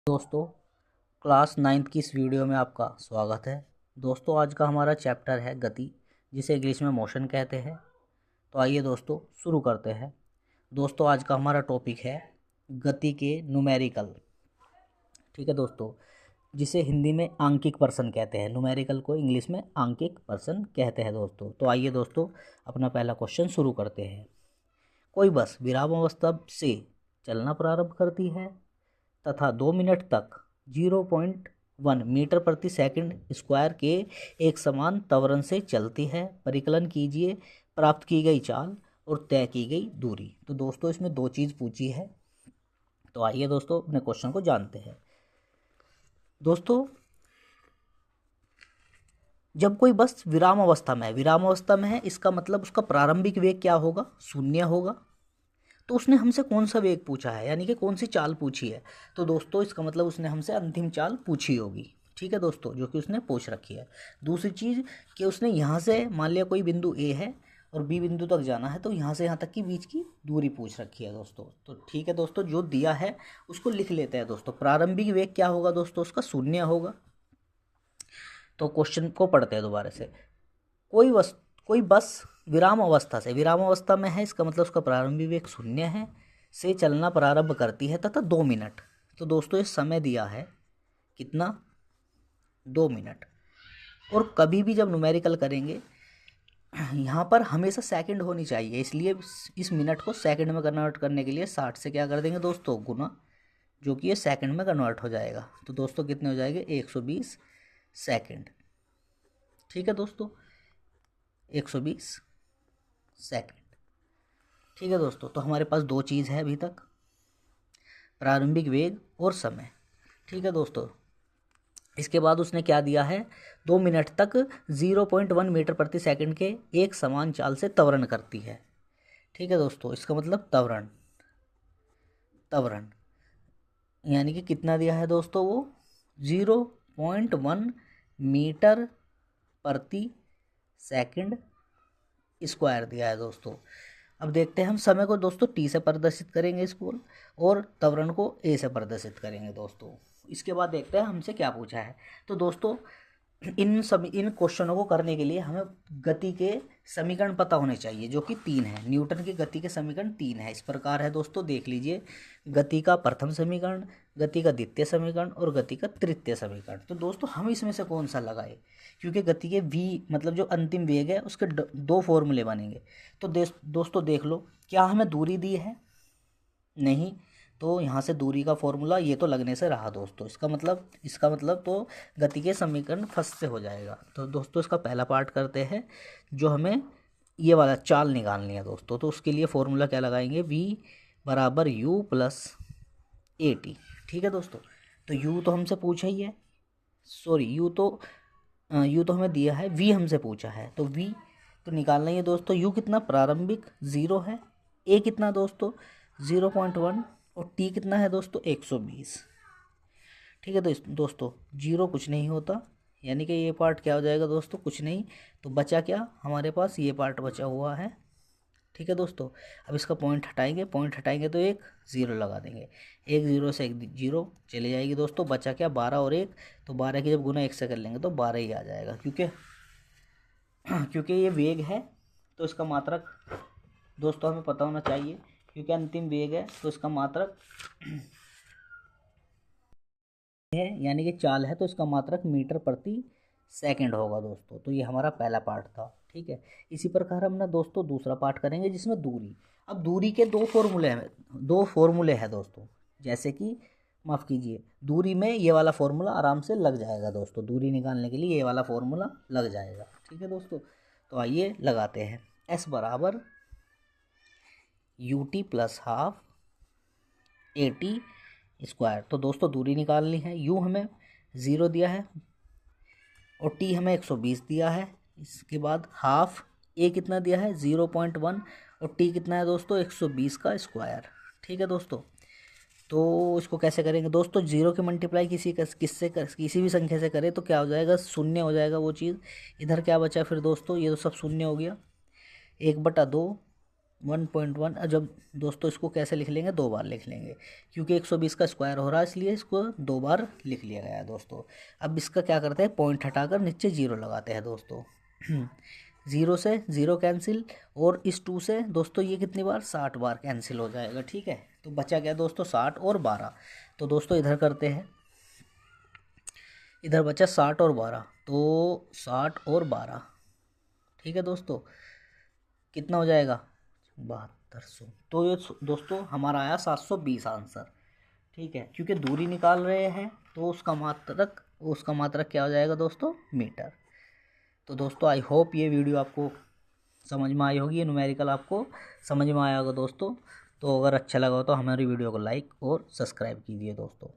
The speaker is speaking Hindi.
दोस्तों, क्लास 9th की इस वीडियो में आपका स्वागत है। दोस्तों, आज का हमारा चैप्टर है गति, जिसे इंग्लिश में मोशन कहते हैं। तो आइए दोस्तों शुरू करते हैं। दोस्तों, आज का हमारा टॉपिक है गति के न्यूमेरिकल। ठीक है दोस्तों, जिसे हिंदी में आंकिक पर्सन कहते हैं। न्यूमेरिकल को इंग्लिश में आंकिक पर्सन कहते हैं दोस्तों। तो आइए दोस्तों अपना पहला क्वेश्चन शुरू करते हैं। कोई बस विरामावस्था से चलना प्रारंभ करती है तथा 2 मिनट तक 0.1 मीटर प्रति सेकंड स्क्वायर के एक समान त्वरण से चलती है। परिकलन कीजिए प्राप्त की गई चाल और तय की गई दूरी। तो दोस्तों इसमें दो चीज़ पूछी है। तो आइए दोस्तों अपने क्वेश्चन को जानते हैं। दोस्तों, जब कोई बस विराम अवस्था में है, इसका मतलब उसका प्रारंभिक वेग क्या होगा? शून्य होगा। तो उसने हमसे कौन सा वेग पूछा है, यानी कि कौन सी चाल पूछी है? तो दोस्तों इसका मतलब उसने हमसे अंतिम चाल पूछी होगी। ठीक है दोस्तों, जो कि उसने पूछ रखी है। दूसरी चीज़ कि उसने यहाँ से मान लिया कोई बिंदु ए है और बी बिंदु तक जाना है, तो यहाँ से यहाँ तक की बीच की दूरी पूछ रखी है दोस्तों। तो ठीक है दोस्तों, जो दिया है उसको लिख लेते हैं दोस्तों। प्रारंभिक वेग क्या होगा दोस्तों? उसका शून्य होगा। तो क्वेश्चन को पढ़ते हैं दोबारा से। कोई बस विराम अवस्था में है, इसका मतलब उसका प्रारंभिक वेग शून्य है, से चलना प्रारंभ करती है तथा 2 मिनट। तो दोस्तों ये समय दिया है कितना? 2 मिनट। और कभी भी जब न्यूमेरिकल करेंगे यहाँ पर हमेशा सेकंड होनी चाहिए, इसलिए इस मिनट को सेकंड में कन्वर्ट करने के लिए 60 से क्या कर देंगे दोस्तों? गुना, जो कि ये सेकंड में कन्वर्ट हो जाएगा। तो दोस्तों कितने हो जाएंगे? 120 सेकंड। ठीक है दोस्तों, 120 सेकंड। ठीक है दोस्तों, तो हमारे पास दो चीज़ है अभी तक, प्रारंभिक वेग और समय। ठीक है दोस्तों, इसके बाद उसने क्या दिया है? 2 मिनट तक 0.1 मीटर प्रति सेकंड के एक समान चाल से त्वरण करती है। ठीक है दोस्तों, इसका मतलब त्वरण यानी कि कितना दिया है दोस्तों? वो 0.1 मीटर प्रति सेकंड स्क्वायर दिया है दोस्तों। अब देखते हैं हम समय को दोस्तों टी से प्रदर्शित करेंगे इसको, और त्वरण को ए से प्रदर्शित करेंगे दोस्तों। इसके बाद देखते हैं हमसे क्या पूछा है। तो दोस्तों इन क्वेश्चनों को करने के लिए हमें गति के समीकरण पता होने चाहिए, जो कि 3 है। न्यूटन की गति के समीकरण 3 है। इस प्रकार है दोस्तों, देख लीजिए। गति का प्रथम समीकरण, गति का द्वितीय समीकरण और गति का तृतीय समीकरण। तो दोस्तों हम इसमें से कौन सा लगाए? क्योंकि गति के v मतलब जो अंतिम वेग है उसके दो फॉर्मूले बनेंगे। तो दोस्तों देख लो, क्या हमें दूरी दी है? नहीं। तो यहाँ से दूरी का फॉर्मूला ये तो लगने से रहा दोस्तों। इसका मतलब तो गति के समीकरण फर्स्ट से हो जाएगा। तो दोस्तों इसका पहला पार्ट करते हैं, जो हमें ये वाला चाल निकालनी है दोस्तों। तो उसके लिए फॉर्मूला क्या लगाएंगे? v बराबर u प्लस ए टी। ठीक है दोस्तों, तो u तो हमसे पूछा ही है, सॉरी u तो हमें दिया है, v हमसे पूछा है। तो v तो निकालना ही है दोस्तों। u कितना? प्रारंभिक 0 है, a कितना दोस्तों? 0.1, और t कितना है दोस्तों? 120। ठीक है दोस्तों, 0 कुछ नहीं होता, यानी कि ये पार्ट क्या हो जाएगा दोस्तों? कुछ नहीं। तो बचा क्या हमारे पास? ये पार्ट बचा हुआ है। ठीक है दोस्तों, अब इसका पॉइंट हटाएंगे तो एक 0 लगा देंगे। एक 0 से एक 0 चले जाएगी दोस्तों। बचा क्या? 12 और 1। तो 12 की जब गुना 1 से कर लेंगे तो 12 ही आ जाएगा, क्योंकि ये वेग है। तो इसका मात्रक दोस्तों हमें पता होना चाहिए, क्योंकि अंतिम वेग है तो इसका मात्रक है, यानी कि चाल है तो इसका मात्रक मीटर प्रति सेकंड होगा दोस्तों। तो ये हमारा पहला पार्ट था। ठीक है, इसी प्रकार हम ना दोस्तों दूसरा पार्ट करेंगे, जिसमें दूरी। अब दूरी के दो फॉर्मूले हैं दोस्तों। जैसे कि माफ़ कीजिए, दूरी में ये वाला फॉर्मूला आराम से लग जाएगा दोस्तों। दूरी निकालने के लिए ये वाला फॉर्मूला लग जाएगा। ठीक है दोस्तों, तो आइए लगाते हैं। s बराबर U T plus half A T square. तो दोस्तों दूरी निकालनी है। u हमें 0 दिया है और t हमें 120 दिया है। इसके बाद हाफ a कितना दिया है? 0.1, और t कितना है दोस्तों? 120 का स्क्वायर। ठीक है दोस्तों, तो इसको कैसे करेंगे दोस्तों? 0 के मल्टीप्लाई किसी भी संख्या से करें तो क्या हो जाएगा? शून्य हो जाएगा वो चीज़। इधर क्या बचा फिर दोस्तों? ये तो सब शून्य हो गया। 1/2 1.1। जब दोस्तों इसको कैसे लिख लेंगे, 2 बार लिख लेंगे, क्योंकि 120 का स्क्वायर हो रहा है इसलिए इसको 2 बार लिख लिया गया है दोस्तों। अब इसका क्या करते हैं, पॉइंट हटाकर नीचे 0 लगाते हैं दोस्तों। 0 से 0 कैंसिल, और इस 2 से दोस्तों ये कितनी बार, 60 बार कैंसिल हो जाएगा। ठीक है, तो बचा क्या दोस्तों, 60 और 12। तो दोस्तों इधर करते हैं, इधर बचा 60 और 12, तो 60 और 12, ठीक है दोस्तों, कितना हो जाएगा, 7200। तो ये दोस्तों हमारा आया 720 आंसर। ठीक है, क्योंकि दूरी निकाल रहे हैं तो उसका मात्रक क्या हो जाएगा दोस्तों, मीटर। तो दोस्तों आई होप ये वीडियो आपको समझ में आई होगी, ये न्यूमेरिकल आपको समझ में आया होगा दोस्तों। तो अगर अच्छा लगा हो तो हमारी वीडियो को लाइक और सब्सक्राइब कीजिए दोस्तों।